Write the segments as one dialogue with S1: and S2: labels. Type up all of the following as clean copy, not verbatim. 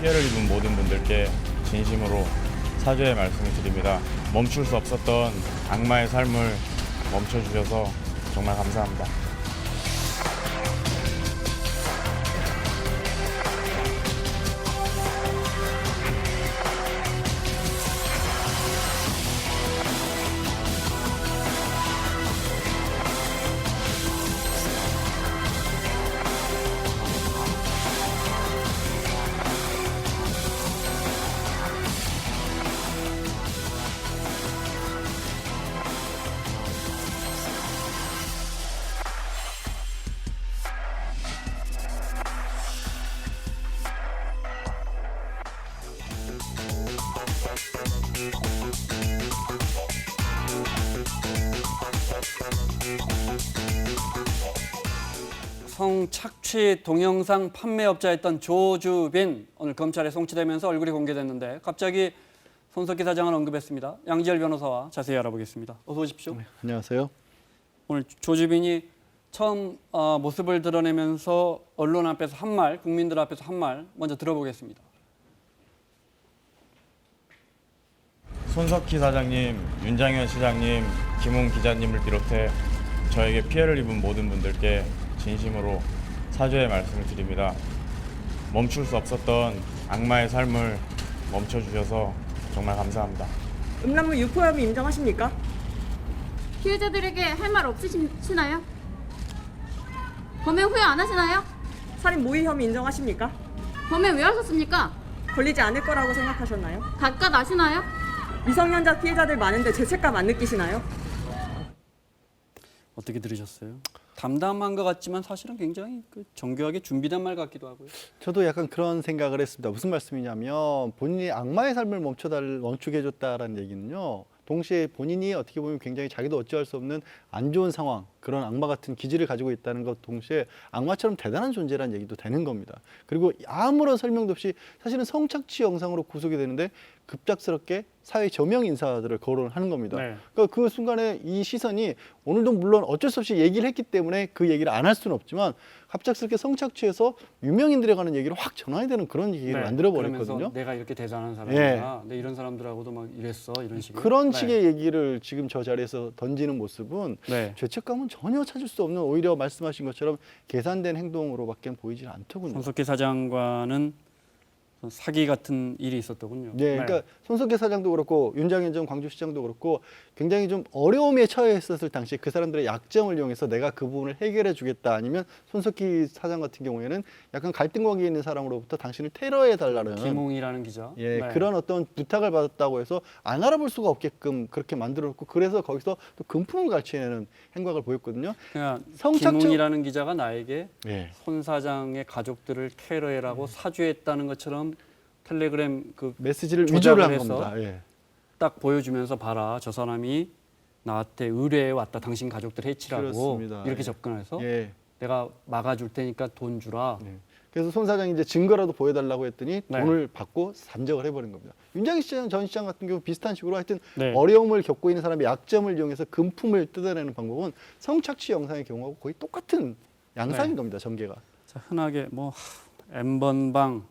S1: 피해를 입은 모든 분들께 진심으로 사죄의 말씀을 드립니다. 멈출 수 없었던 악마의 삶을 멈춰주셔서 정말 감사합니다.
S2: 성착취 동영상 판매업자였던 조주빈 오늘 검찰에 송치되면서 얼굴이 공개됐는데 갑자기 손석희 사장을 언급했습니다. 양지열 변호사와 자세히 알아보겠습니다. 어서 오십시오.
S3: 네, 안녕하세요.
S2: 오늘 조주빈이 처음 모습을 드러내면서 언론 앞에서 한 말, 국민들 앞에서 한 말 먼저 들어보겠습니다.
S1: 손석희 사장님, 윤장현 시장님, 김웅 기자님을 비롯해 저에게 피해를 입은 모든 분들께 진심으로 사죄의 말씀을 드립니다. 멈출 수 없었던 악마의 삶을 멈춰주셔서 정말 감사합니다.
S4: 음란물 유포 혐의 인정하십니까?
S5: 피해자들에게 할 말 없으시나요? 범행 후회 안 하시나요?
S4: 살인 모의 혐의 인정하십니까?
S5: 범행 왜 하셨습니까?
S4: 걸리지 않을 거라고 생각하셨나요?
S5: 각각 아시나요?
S4: 미성년자 피해자들 많은데 죄책감 안 느끼시나요?
S2: 어떻게 들으셨어요? 담담한 것 같지만 사실은 굉장히 정교하게 준비된 말 같기도 하고요.
S3: 저도 약간 그런 생각을 했습니다. 무슨 말씀이냐면 본인이 악마의 삶을 멈추게 해줬다라는 얘기는요. 동시에 본인이 어떻게 보면 굉장히 자기도 어찌할 수 없는 안 좋은 상황, 그런 악마 같은 기질을 가지고 있다는 것 동시에 악마처럼 대단한 존재라는 얘기도 되는 겁니다. 그리고 아무런 설명도 없이 사실은 성착취 영상으로 구속이 되는데 급작스럽게 사회 저명 인사들을 거론하는 겁니다.
S2: 네.
S3: 그러니까 그 순간에 이 시선이 오늘도 물론 어쩔 수 없이 얘기를 했기 때문에 그 얘기를 안 할 수는 없지만 갑작스럽게 성착취해서 유명인들에 관한 얘기를 확 전환이 되는 그런 얘기를 만들어 버렸거든요.
S2: 그러면서 내가 이렇게 대단한 사람이야. 내 이런 사람들하고도 막 이랬어. 이런 식으로.
S3: 그런 식의 얘기를 지금 저 자리에서 던지는 모습은
S2: 네.
S3: 죄책감은 전혀 찾을 수 없는 오히려 말씀하신 것처럼 계산된 행동으로밖에 보이질 않더군요.
S2: 손석희 사장과는 사기 같은 일이 있었더군요.
S3: 네, 그러니까 손석희 사장도 그렇고 윤장현 전 광주시장도 그렇고 굉장히 좀 어려움에 처했었을 당시 그 사람들의 약점을 이용해서 내가 그 부분을 해결해 주겠다 아니면 손석희 사장 같은 경우에는 약간 갈등 관계에 있는 사람으로부터 당신을 테러해 달라는
S2: 김웅이라는 기자.
S3: 예,
S2: 네.
S3: 그런 어떤 부탁을 받았다고 해서 안 알아볼 수가 없게끔 그렇게 만들어놓고 그래서 거기서 또 금품을 갈취하는 행각을 보였거든요.
S2: 그러니까
S3: 성착취-
S2: 김웅이라는 기자가 나에게
S3: 예.
S2: 손 사장의 가족들을 테러해라고 사주했다는 것처럼 텔레그램 그
S3: 메시지를
S2: 조작을
S3: 위조를 한
S2: 해서
S3: 겁니다. 예.
S2: 딱 보여주면서 봐라 저 사람이 나한테 의뢰해 왔다 당신 가족들 해치라고
S3: 그렇습니다.
S2: 이렇게
S3: 예.
S2: 접근해서
S3: 예.
S2: 내가 막아줄 테니까 돈 주라.
S3: 네. 그래서 손 사장이 이제 증거라도 보여달라고 했더니
S2: 네.
S3: 돈을 받고 산적을 해버린 겁니다. 윤장희 시장, 전 시장 같은 경우 비슷한 식으로 하여튼
S2: 네.
S3: 어려움을 겪고 있는 사람의 약점을 이용해서 금품을 뜯어내는 방법은 성착취 영상의 경우하고 거의 똑같은 양상인
S2: 네.
S3: 겁니다. 전개가.
S2: 자, 흔하게 뭐 N번방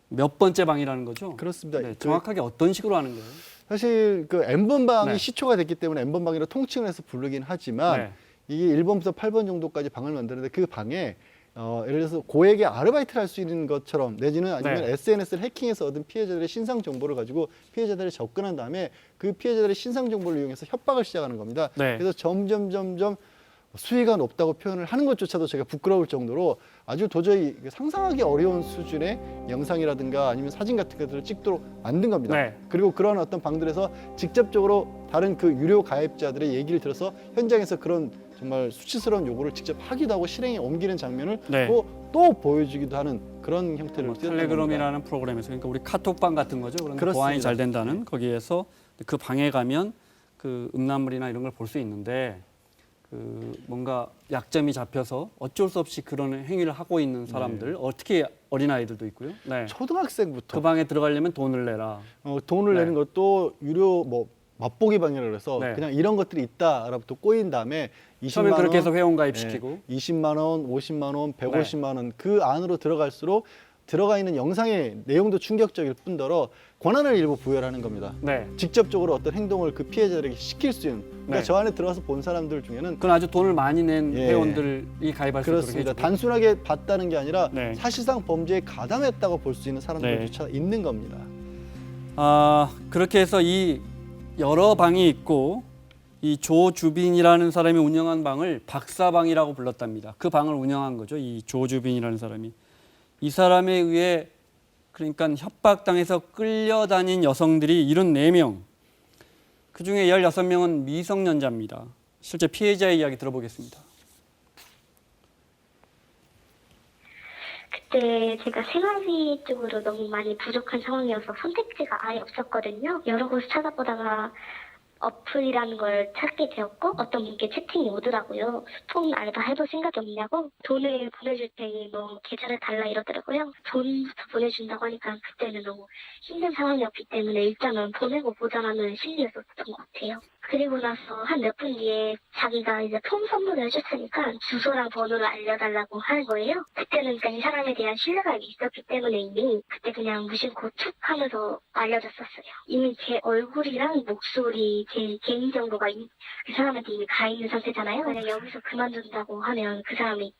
S2: 몇 번째 방이라는 거죠?
S3: 그렇습니다.
S2: 네,
S3: 그-
S2: 정확하게 어떤 식으로 하는 거예요?
S3: 사실 그 N번방이
S2: 네.
S3: 시초가 됐기 때문에 N번방이라 통칭을 해서 부르긴 하지만
S2: 네.
S3: 이게 1번부터 8번 정도까지 방을 만드는데 그 방에 예를 들어서 고액의 아르바이트를 할 수 있는 것처럼 내지는 아니면
S2: 네.
S3: SNS를 해킹해서 얻은 피해자들의 신상 정보를 가지고 피해자들을 접근한 다음에 그 피해자들의 신상 정보를 이용해서 협박을 시작하는 겁니다.
S2: 네.
S3: 그래서 점점 수위가 높다고 표현을 하는 것조차도 제가 부끄러울 정도로 아주 도저히 상상하기 어려운 수준의 영상이라든가 아니면 사진 같은 것들을 찍도록 만든 겁니다.
S2: 네.
S3: 그리고 그런 어떤 방들에서 직접적으로 다른 그 유료 가입자들의 얘기를 들어서 현장에서 그런 정말 수치스러운 요구를 직접 하기도 하고 실행에 옮기는 장면을
S2: 네.
S3: 또 보여주기도 하는 그런 형태를
S2: 뭐
S3: 띄었던 겁니다.
S2: 텔레그램이라는 프로그램에서 그러니까 우리 카톡방 같은 거죠. 그런데
S3: 그렇습니다.
S2: 보안이 잘 된다는 거기에서 그 방에 가면 그 음란물이나 이런 걸 볼 수 있는데 그 뭔가 약점이 잡혀서 어쩔 수 없이 그런 행위를 하고 있는 사람들 어떻게 어린 아이들도 있고요. 네.
S3: 초등학생부터
S2: 그 방에 들어가려면 돈을 내라.
S3: 돈을
S2: 네.
S3: 내는 것도 유료 뭐 맛보기 방이라고 해서
S2: 네.
S3: 그냥 이런 것들이 있다라부터 꼬인 다음에 20만
S2: 처음에 그렇게 해서
S3: 원,
S2: 회원 가입시키고
S3: 20만 원, 50만 원, 150만 원 그 안으로 들어갈수록 들어가 있는 영상의 내용도 충격적일 뿐더러 권한을 일부 부여하는 겁니다.
S2: 네.
S3: 직접적으로 어떤 행동을 그 피해자들에게 시킬 수 있는. 그러니까
S2: 네.
S3: 저 안에 들어가서 본 사람들 중에는
S2: 그건 아주 돈을 많이 낸
S3: 예.
S2: 회원들이 가입할 수 있도록
S3: 그렇습니다.
S2: 해주고.
S3: 단순하게 봤다는 게 아니라
S2: 네.
S3: 사실상 범죄에 가담했다고 볼 수 있는 사람들조차 있는 겁니다.
S2: 그렇게 해서 이 여러 방이 있고 이 조주빈이라는 사람이 운영한 방을 박사방이라고 불렀답니다. 그 방을 운영한 거죠. 이 조주빈이라는 사람이. 이 사람에 의해 그러니까 협박당해서 끌려다닌 여성들이 74명. 그중에 16명은 미성년자입니다. 실제 피해자의 이야기 들어보겠습니다.
S6: 그때 제가 생활비 쪽으로 너무 많이 부족한 상황이어서 선택지가 아예 없었거든요. 여러 곳을 찾아보다가 어플이라는 걸 찾게 되었고 어떤 분께 채팅이 오더라고요. 스폰 알바 해볼 생각이 없냐고 돈을 보내줄 테니 뭐 계좌를 달라 이러더라고요. 돈부터 보내준다고 하니까 그때는 너무 힘든 상황이었기 때문에 일단은 보내고 보자라는 심리였었던 것 같아요. 그리고 나서 한 몇 분 뒤에 자기가 이제 폰 선물을 해줄 테니까 주소랑 번호를 알려달라고 하는 거예요. 그때는 그러니까 이 사람에 대한 신뢰가 있었기 때문에 이미 그때 그냥 무심코 툭 하면서 알려줬었어요. 이미 제 얼굴이랑 목소리, 제 개인정보가 그 사람한테 이미 가 있는 상태잖아요. 만약 여기서 그만둔다고 하면 그 사람이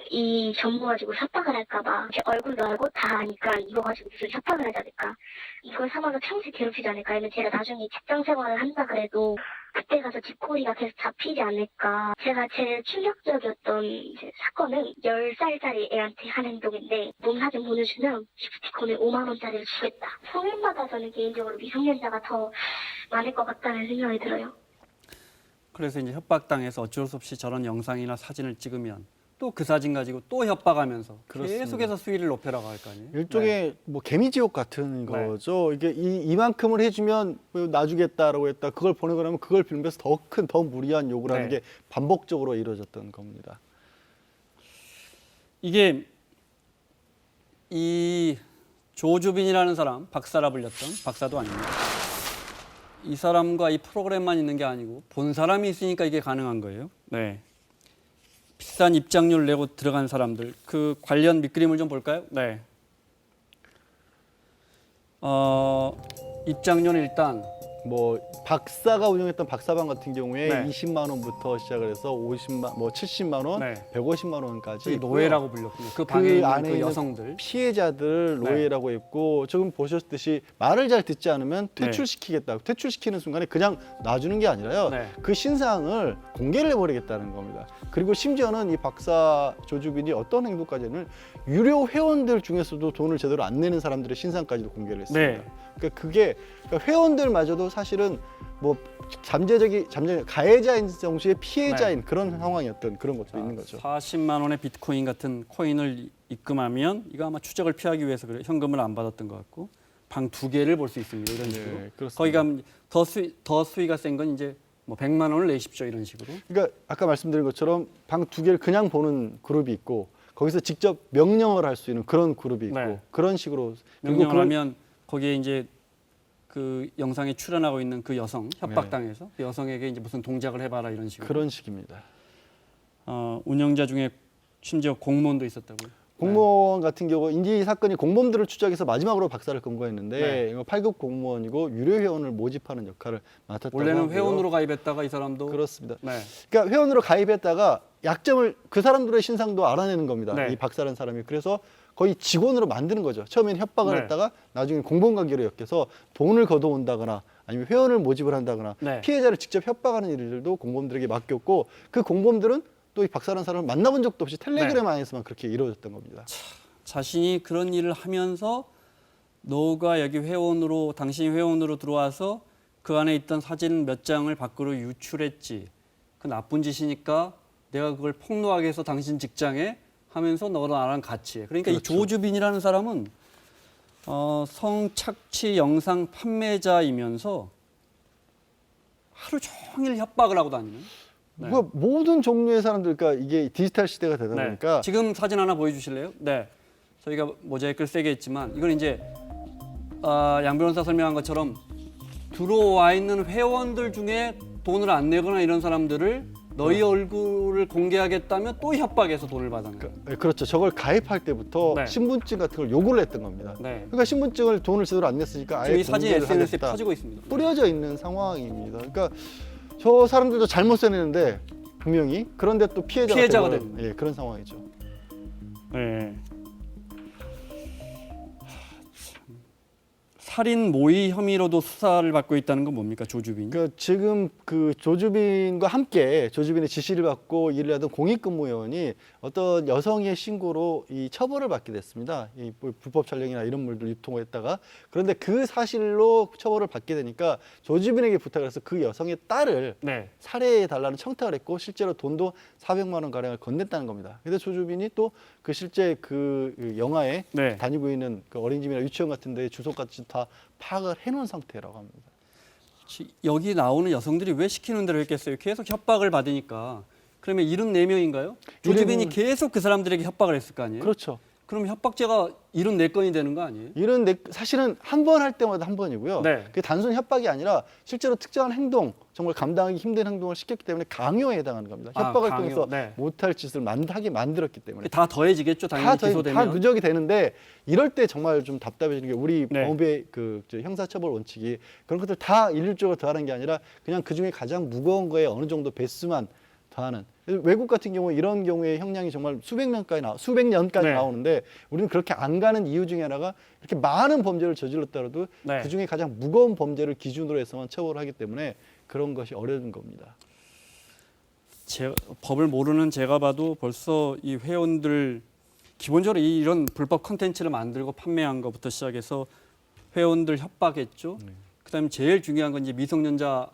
S6: 이 정보 가지고 협박을 할까봐 제 얼굴도 알고 다 아니까 이거 가지고 무슨 협박을 하지 않을까, 이걸 삼아서 평생 괴롭히지 않을까, 아니면 제가 나중에 직장 생활을 한다 그래도 그때 가서 뒷코리가 계속 잡히지 않을까. 제가 제일 충격적이었던 이제 사건은 10살짜리 애한테 한 행동인데 몸 사진 보내주면 기프티콘에 5만 원짜리를 주겠다. 성인마다 저는 개인적으로 미성년자가 더 많을 것 같다는 생각이 들어요.
S2: 그래서 이제 협박당해서 어쩔 수 없이 저런 영상이나 사진을 찍으면 또 그 사진 가지고 또 협박하면서
S3: 그렇습니다.
S2: 계속해서 수위를 높여라고 할 거 아니에요.
S3: 일종의 뭐 개미지옥 같은
S2: 네.
S3: 거죠. 이게 이만큼을 해주면 놔주겠다라고 했다. 그걸 보내고 나면 그걸 빌면서 더 큰, 더 무리한 요구를 하는
S2: 네.
S3: 게 반복적으로 이루어졌던 겁니다.
S2: 이게 이 조주빈이라는 사람, 박사라 불렸던, 박사도 아닙니다. 이 사람과 이 프로그램만 있는 게 아니고 본 사람이 있으니까 이게 가능한 거예요. 네. 비싼 입장료를 내고 들어간 사람들, 그 관련 밑그림을 좀 볼까요? 네. 입장료는 일단
S3: 뭐 박사가 운영했던 박사방 같은 경우에
S2: 네.
S3: 20만 원부터 시작을 해서 50만, 뭐 70만 원,
S2: 네.
S3: 150만 원까지
S2: 이
S3: 있고요.
S2: 노예라고 불렸군요. 그 방에 있는
S3: 안에
S2: 그
S3: 있는
S2: 여성들.
S3: 피해자들
S2: 네.
S3: 노예라고 했고 지금 보셨듯이 말을 잘 듣지 않으면 퇴출시키겠다. 퇴출시키는 순간에 그냥 놔주는 게 아니라요.
S2: 네.
S3: 그 신상을 공개를 해버리겠다는 겁니다. 그리고 심지어는 이 박사 조주빈이 어떤 행동까지는 유료 회원들 중에서도 돈을 제대로 안 내는 사람들의 신상까지도 공개를 했습니다.
S2: 네.
S3: 그러니까 그게 회원들마저도 사실은 뭐 잠재적인 가해자인 동시에 피해자인 그런 상황이었던 그런 것도 있는 거죠.
S2: 40만 원의 비트코인 같은 코인을 입금하면 이거 아마 추적을 피하기 위해서 그래 현금을 안 받았던 것 같고 방 2개를 볼 수 있습니다. 이런 식으로.
S3: 그렇습니다.
S2: 거기 가면 더 수위가 센 건 이제 뭐 100만 원을 내십시오 이런 식으로.
S3: 그러니까 아까 말씀드린 것처럼 방 2개를 그냥 보는 그룹이 있고 거기서 직접 명령을 할 수 있는 그런 그룹이 있고
S2: 네.
S3: 그런 식으로
S2: 명령을
S3: 그걸-
S2: 하면 거기에 이제 그 영상에 출연하고 있는 그 여성 협박당해서 그 여성에게 이제 무슨 동작을 해봐라 이런 식으로.
S3: 그런 식입니다.
S2: 운영자 중에 심지어 공무원도 있었다고요.
S3: 공무원 같은 경우 이제 이 사건이 공범들을 추적해서 마지막으로 박사를 검거했는데
S2: 네.
S3: 이거 8급 공무원이고 유료 회원을 모집하는 역할을 맡았다고
S2: 원래는
S3: 하고요.
S2: 회원으로 가입했다가 이 사람도
S3: 그렇습니다.
S2: 네.
S3: 그러니까 회원으로 가입했다가 약점을 그 사람들의 신상도 알아내는 겁니다.
S2: 네.
S3: 이 박사라는 사람이. 그래서 거의 직원으로 만드는 거죠. 처음엔 협박을
S2: 네.
S3: 했다가 나중에 공범 관계로 엮여서 돈을 걷어온다거나 아니면 회원을 모집을 한다거나
S2: 네.
S3: 피해자를 직접 협박하는 일들도 공범들에게 맡겼고 그 공범들은 또 이 박사라는 사람을 만나본 적도 없이 텔레그램
S2: 네.
S3: 안에서만 그렇게 이루어졌던 겁니다.
S2: 자신이 그런 일을 하면서 너가 여기 회원으로 당신이 회원으로 들어와서 그 안에 있던 사진 몇 장을 밖으로 유출했지. 그 나쁜 짓이니까 내가 그걸 폭로하게 해서 당신 직장에 하면서 너랑 나랑 같이 해. 그러니까 이
S3: 그렇죠.
S2: 조주빈이라는 사람은 성착취 영상 판매자이면서 하루 종일 협박을 하고 다니는. 네.
S3: 뭐 모든 종류의 사람들, 그러니까 이게 디지털 시대가 되다
S2: 네.
S3: 보니까
S2: 지금 사진 하나 보여주실래요? 네. 저희가 모자이크를 세게 했지만 이건 이제 양 변호사 설명한 것처럼 들어와 있는 회원들 중에 돈을 안 내거나 이런 사람들을 너희 얼굴을 공개하겠다면 또 협박해서 돈을 받았는 거예요.
S3: 네, 그렇죠. 저걸 가입할 때부터
S2: 네.
S3: 신분증 같은 걸 요구를 했던 겁니다.
S2: 네.
S3: 그러니까 신분증을 돈을 제대로 안 냈으니까 아예
S2: 지금 이 사진이
S3: 공개를
S2: SNS에
S3: 하겠다.
S2: 퍼지고 있습니다.
S3: 뿌려져 있는 상황입니다. 그러니까 저 사람들도 잘못 써냈는데 분명히 그런데 또 피해자가
S2: 되는.
S3: 되는 예, 그런 상황이죠.
S2: 네. 살인 모의 혐의로도 수사를 받고 있다는 건 뭡니까, 조주빈이?
S3: 그러니까 지금 그 조주빈과 함께 조주빈의 지시를 받고 일을 하던 공익근무요원이 어떤 여성의 신고로 이 처벌을 받게 됐습니다. 이 불법 촬영이나 이런 물들 유통을 했다가 그런데 그 사실로 처벌을 받게 되니까 조주빈에게 부탁을 해서 그 여성의 딸을
S2: 네.
S3: 살해해 달라는 청탁을 했고 실제로 돈도 400만 원 가량을 건넸다는 겁니다. 근데 조주빈이 또 그 실제 그 영화에
S2: 네.
S3: 다니고 있는 그 어린이집이나 유치원 같은 데 주소까지 다 파악을 해놓은 상태라고 합니다.
S2: 여기 나오는 여성들이 왜 시키는 대로 했겠어요? 계속 협박을 받으니까. 그러면 74명인가요? 조주빈이 계속 그 사람들에게 협박을 했을 거 아니에요?
S3: 그렇죠.
S2: 그럼 협박죄가 74건이 되는 거 아니에요?
S3: 이런 사실은 한 번 할 때마다 한 번이고요.
S2: 네.
S3: 그게 단순 협박이 아니라 실제로 특정한 행동, 정말 감당하기 힘든 행동을 시켰기 때문에 강요에 해당하는 겁니다.
S2: 아,
S3: 협박을
S2: 강요.
S3: 통해서
S2: 네.
S3: 못할 짓을 하게 만들었기 때문에.
S2: 다 더해지겠죠, 당연히
S3: 다
S2: 기소되면.
S3: 누적이 되는데 이럴 때 정말 좀 답답해지는 게 우리
S2: 네.
S3: 법의 저 형사처벌 원칙이 그런 것들 다 일률적으로 더하는 게 아니라 그냥 그 중에 가장 무거운 거에 어느 정도 배수만 더하는. 외국 같은 경우 이런 경우에 형량이 정말 수백 년까지
S2: 네.
S3: 나오는데 우리는 그렇게 안 가는 이유 중에 하나가 이렇게 많은 범죄를 저질렀더라도
S2: 네.
S3: 그 중에 가장 무거운 범죄를 기준으로 해서만 처벌을 하기 때문에 그런 것이 어려운 겁니다.
S2: 법을 모르는 제가 봐도 벌써 이 회원들 기본적으로 이런 불법 콘텐츠를 만들고 판매한 것부터 시작해서 회원들 협박했죠. 그다음에 제일 중요한 건 이제 미성년자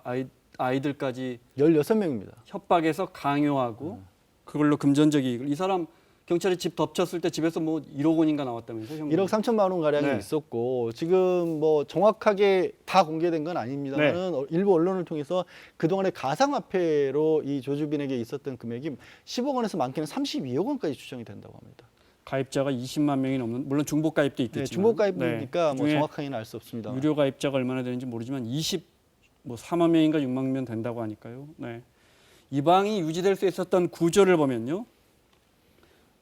S2: 아이들까지
S3: 16명입니다.
S2: 협박해서 강요하고 그걸로 금전적 이익을 이 사람 경찰이 집 덮쳤을 때 집에서 뭐 1억 원인가 나왔다면서요? 현금이?
S3: 1억 3천만 원 가량이
S2: 네.
S3: 있었고 지금 뭐 정확하게 다 공개된 건 아닙니다만은
S2: 네.
S3: 일부 언론을 통해서 그동안의 가상화폐로 이 조주빈에게 있었던 금액이 10억 원에서 많게는 32억 원까지 추정이 된다고 합니다.
S2: 가입자가 20만 명이 넘는 물론 중복 가입도 있겠지만
S3: 네, 중복 가입이니까 뭐
S2: 그중에
S3: 정확하게는 알 수 없습니다.
S2: 유료 가입자가 얼마나 되는지 모르지만 4만 명인가 6만 명 된다고 하니까요. 네. 이 방이 유지될 수 있었던 구조를 보면요.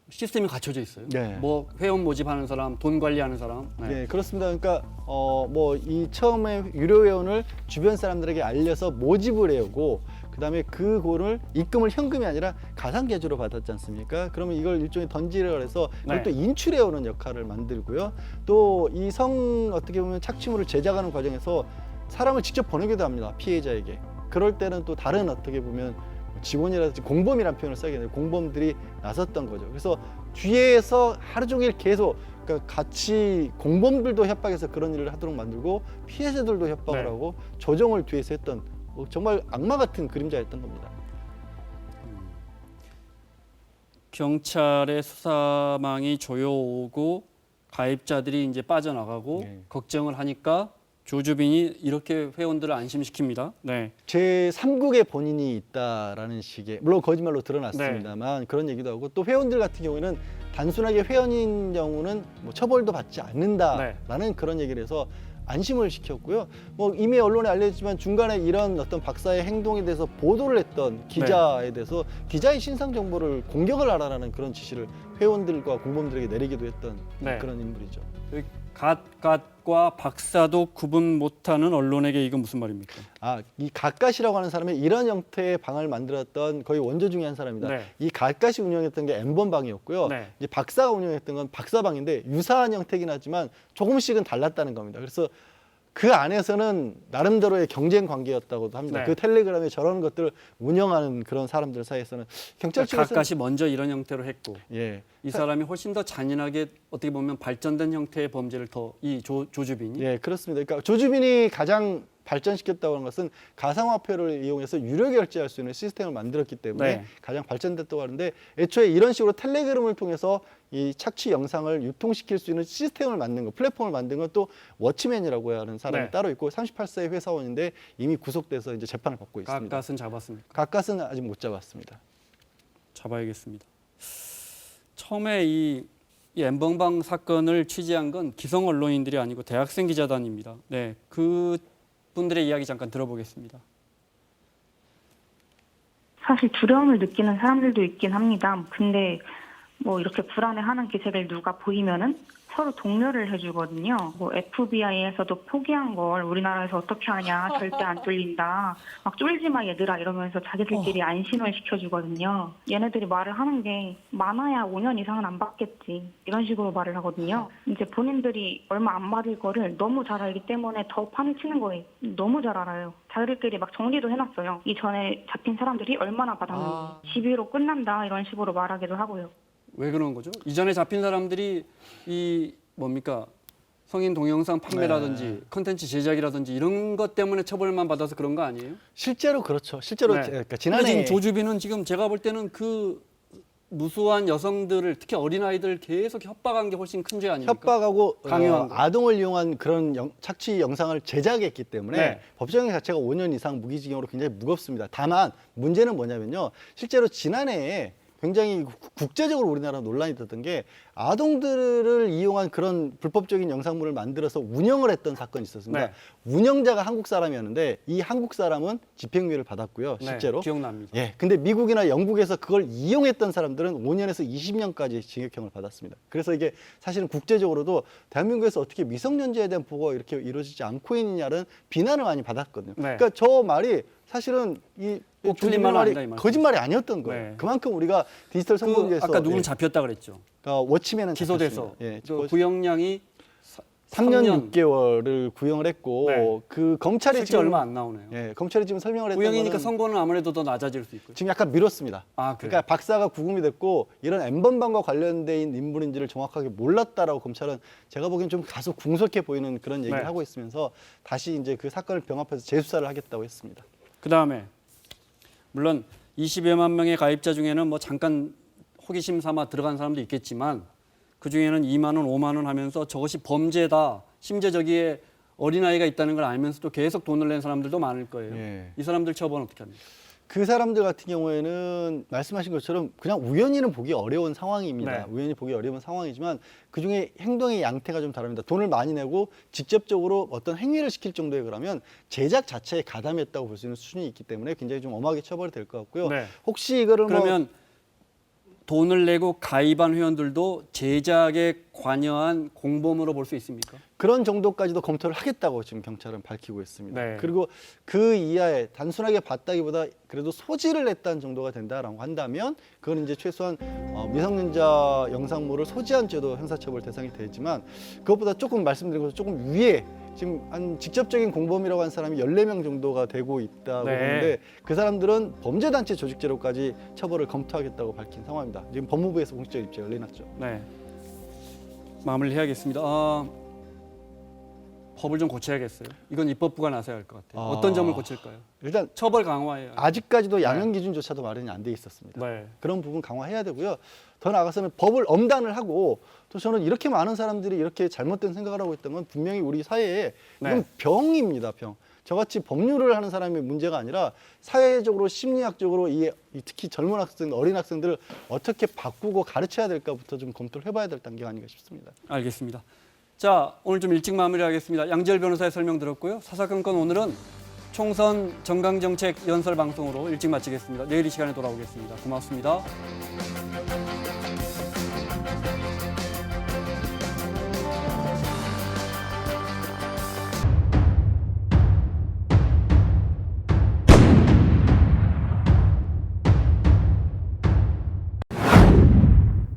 S2: 시스템이 갖춰져 있어요.
S3: 네.
S2: 뭐 회원 모집하는 사람, 돈 관리하는 사람. 네.
S3: 네, 그렇습니다. 그러니까 뭐 이 처음에 유료 회원을 주변 사람들에게 알려서 모집을 해오고 그다음에 그 돈을 입금을 현금이 아니라 가상 계좌로 받았지 않습니까? 그러면 이걸 일종의 던지라 해서 그걸
S2: 네.
S3: 또 인출해오는 역할을 만들고요. 또 이 어떻게 보면 착취물을 제작하는 과정에서 사람을 직접 보내기도 합니다. 피해자에게. 그럴 때는 또 다른 어떻게 보면 직원이라든지 공범이라는 표현을 써야 되는데 공범들이 나섰던 거죠. 그래서 뒤에서 하루 종일 계속 그러니까 같이 공범들도 협박해서 그런 일을 하도록 만들고 피해자들도 협박을
S2: 네.
S3: 하고 조정을 뒤에서 했던 정말 악마 같은 그림자였던 겁니다.
S2: 경찰의 수사망이 조여오고 가입자들이 이제 빠져나가고
S3: 네.
S2: 걱정을 하니까 조주빈이 이렇게 회원들을 안심시킵니다. 네.
S3: 제 3국에 본인이 있다라는 식의 물론 거짓말로 드러났습니다만 그런 얘기도 하고 또 회원들 같은 경우에는 단순하게 회원인 경우는 뭐 처벌도 받지 않는다라는 그런 얘기를 해서 안심을 시켰고요. 뭐 이미 언론에 알려졌지만 중간에 이런 어떤 박사의 행동에 대해서 보도를 했던 기자에 대해서 기자의 신상 정보를 공격을 하라는 그런 지시를 회원들과 공범들에게 내리기도 했던
S2: 네.
S3: 그런 인물이죠.
S2: 갓갓과 박사도 구분 못하는 언론에게 이건 무슨 말입니까?
S3: 이 갓갓이라고 하는 사람이 이런 형태의 방을 만들었던 거의 원조 중에 한 사람입니다.
S2: 네.
S3: 이 갓갓이 운영했던 게 N번방이었고요.
S2: 네.
S3: 이제 박사가 운영했던 건 박사방인데 유사한 형태긴 하지만 조금씩은 달랐다는 겁니다. 그래서 그 안에서는 나름대로의 경쟁 관계였다고도 합니다.
S2: 네.
S3: 그 텔레그램에 저런 것들을 운영하는 그런 사람들 사이에서는 경찰 측에서
S2: 가까이 먼저 이런 형태로 했고
S3: 예.
S2: 이 사람이 훨씬 더 잔인하게 어떻게 보면 발전된 형태의 범죄를 더 이 조주빈이
S3: 예, 그렇습니다. 그러니까 조주빈이 가장 발전시켰다고 하는 것은 가상화폐를 이용해서 유료 결제할 수 있는 시스템을 만들었기 때문에
S2: 네.
S3: 가장 발전됐다고 하는데 애초에 이런 식으로 텔레그램을 통해서 이 착취 영상을 유통시킬 수 있는 시스템을 만든 거, 플랫폼을 만든 건 또 워치맨이라고 하는 사람이
S2: 네.
S3: 따로 있고 38세의 회사원인데 이미 구속돼서 이제 재판을 받고 있습니다.
S2: 가까스는 잡았습니까?
S3: 가까스는 아직 못 잡았습니다.
S2: 잡아야겠습니다. 처음에 이 N번방 사건을 취재한 건 기성 언론인들이 아니고 대학생 기자단입니다. 네, 그 분들의 이야기 잠깐 들어보겠습니다.
S7: 사실 두려움을 느끼는 사람들도 있긴 합니다. 근데 뭐 이렇게 불안해하는 기색을 누가 보이면은 서로 독려를 해주거든요. 뭐 FBI에서도 포기한 걸 우리나라에서 어떻게 하냐, 절대 안 뚫린다, 막 쫄지 마 얘들아 이러면서 자기들끼리 안심을 시켜주거든요. 얘네들이 말을 하는 게 많아야 5년 이상은 안 받겠지 이런 식으로 말을 하거든요. 이제 본인들이 얼마 안 받을 거를 너무 잘 알기 때문에 더 판을 치는 거예요. 너무 잘 알아요. 자기들끼리 막 정리도 해놨어요. 이전에 잡힌 사람들이 얼마나 받았는지 12로 끝난다 이런 식으로 말하기도 하고요.
S2: 왜 그런 거죠? 이전에 잡힌 사람들이 이 뭡니까 성인 동영상 판매라든지 컨텐츠 제작이라든지 이런 것 때문에 처벌만 받아서 그런 거 아니에요?
S3: 실제로 그렇죠. 실제로
S2: 네.
S3: 그러니까
S2: 근데
S3: 지난해
S2: 지금 조주빈은 지금 제가 볼 때는 그 무수한 여성들을 특히 어린아이들을 계속 협박한 게 훨씬 큰 죄 아닙니까?
S3: 협박하고
S2: 강요한 거.
S3: 아동을 이용한 그런 착취 영상을 제작했기 때문에
S2: 네.
S3: 법정형 자체가 5년 이상 무기징역으로 굉장히 무겁습니다. 다만 문제는 뭐냐면요. 실제로 지난해에 굉장히 국제적으로 우리나라 논란이 됐던 게 아동들을 이용한 그런 불법적인 영상물을 만들어서 운영을 했던 사건이 있었습니다.
S2: 네.
S3: 운영자가 한국 사람이었는데 이 한국 사람은 집행유예를 받았고요. 실제로.
S2: 네, 기억납니다.
S3: 예. 근데 미국이나 영국에서 그걸 이용했던 사람들은 5년에서 20년까지 징역형을 받았습니다. 그래서 이게 사실은 국제적으로도 대한민국에서 어떻게 미성년자에 대한 보호가 이렇게 이루어지지 않고 있느냐는 비난을 많이 받았거든요.
S2: 네.
S3: 그러니까 저 말이 사실은 이
S2: 꼭 틀린 말은 아니다, 이 말씀.
S3: 거짓말이 아니었던 거예요.
S2: 네.
S3: 그만큼 우리가 디지털 성범죄에서
S2: 아까 누군 잡혔다 그랬죠.
S3: 그러니까 워치맨은
S2: 기소돼서
S3: 잡혔습니다. 예,
S2: 그 구형량이
S3: 3년 6개월을 구형을 했고
S2: 네.
S3: 그 검찰이
S2: 실제
S3: 지금
S2: 얼마 안 나오네요.
S3: 예, 검찰이 지금 설명을 했던
S2: 구형이니까
S3: 거는
S2: 선고는 아무래도 더 낮아질 수 있고요.
S3: 지금 약간 미뤘습니다.
S2: 아, 그래요?
S3: 그러니까 박사가 구금이 됐고 이런 N번방과 관련된 인물인지를 정확하게 몰랐다라고 검찰은 제가 보기엔 좀 다소 궁석해 보이는 그런 얘기를
S2: 네.
S3: 하고 있으면서 다시 이제 그 사건을 병합해서 재수사를 하겠다고 했습니다.
S2: 그다음에 물론 20여만 명의 가입자 중에는 뭐 잠깐 호기심 삼아 들어간 사람도 있겠지만 그 중에는 2만 원, 5만 원 하면서 저것이 범죄다. 심지어 저기에 어린아이가 있다는 걸 알면서도 계속 돈을 낸 사람들도 많을 거예요.
S3: 예.
S2: 이 사람들 처벌은 어떻게 합니까?
S3: 그 사람들 같은 경우에는 말씀하신 것처럼 그냥 우연히는 보기 어려운 상황입니다.
S2: 네.
S3: 우연히 보기 어려운 상황이지만 그중에 행동의 양태가 좀 다릅니다. 돈을 많이 내고 직접적으로 어떤 행위를 시킬 정도에 그러면 제작 자체에 가담했다고 볼 수 있는 수준이 있기 때문에 굉장히 좀 엄하게 처벌이 될 것 같고요.
S2: 네.
S3: 혹시 이거를
S2: 그러면 돈을 내고 가입한 회원들도 제작에 관여한 공범으로 볼 수 있습니까?
S3: 그런 정도까지도 검토를 하겠다고 지금 경찰은 밝히고 있습니다.
S2: 네.
S3: 그리고 그 이하에 단순하게 봤다기보다 그래도 소지를 했다는 정도가 된다라고 한다면 그건 이제 최소한 미성년자 영상물을 소지한 죄도 형사처벌 대상이 되지만 그것보다 조금 말씀드린 것보다 조금 위에 지금 한 직접적인 공범이라고 한 사람이 14명 정도가 되고 있다고
S2: 네.
S3: 보는데 그 사람들은 범죄단체 조직죄로까지 처벌을 검토하겠다고 밝힌 상황입니다. 지금 법무부에서 공식적 입장을 내놨죠.
S2: 네. 마무리를 해야겠습니다. 법을 좀 고쳐야겠어요. 이건 입법부가 나서야 할 것 같아요. 어떤 점을 고칠까요?
S3: 일단
S2: 처벌 강화해요.
S3: 아직까지도 양형 기준조차도 마련이 안 돼 있었습니다.
S2: 네.
S3: 그런 부분 강화해야 되고요. 더 나아가서는 법을 엄단을 하고 또 저는 이렇게 많은 사람들이 이렇게 잘못된 생각을 하고 있다면 분명히 우리 사회에 이건
S2: 네.
S3: 병입니다. 병. 저같이 법률을 하는 사람의 문제가 아니라 사회적으로 심리학적으로 이 특히 젊은 학생, 어린 학생들을 어떻게 바꾸고 가르쳐야 될까부터 좀 검토를 해봐야 될 단계가 아닌가 싶습니다.
S2: 알겠습니다. 자, 오늘 좀 일찍 마무리하겠습니다. 양지열 변호사의 설명 들었고요. 사사건건 오늘은 총선 정강정책 연설 방송으로 일찍 마치겠습니다. 내일 이 시간에 돌아오겠습니다. 고맙습니다.